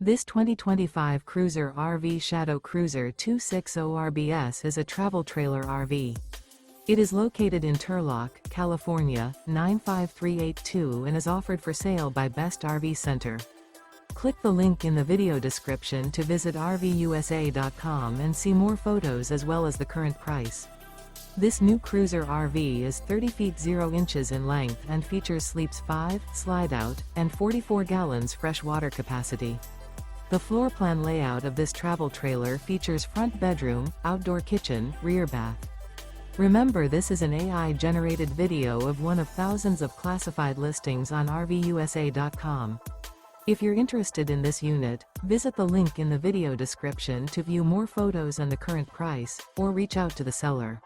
This 2025 Cruiser RV Shadow Cruiser 260 RBS is a travel trailer RV. It is located in Turlock, California, 95382 and is offered for sale by Best RV Center. Click the link in the video description to visit RVUSA.com and see more photos as well as the current price. This new Cruiser RV is 30 feet 0 inches in length and features sleeps 5, Slideout, and 44 gallons fresh water capacity. The floor plan layout of this travel trailer features front bedroom, outdoor kitchen, rear bath. Remember, this is an AI-generated video of one of thousands of classified listings on RVUSA.com. If you're interested in this unit, visit the link in the video description to view more photos and the current price, or reach out to the seller.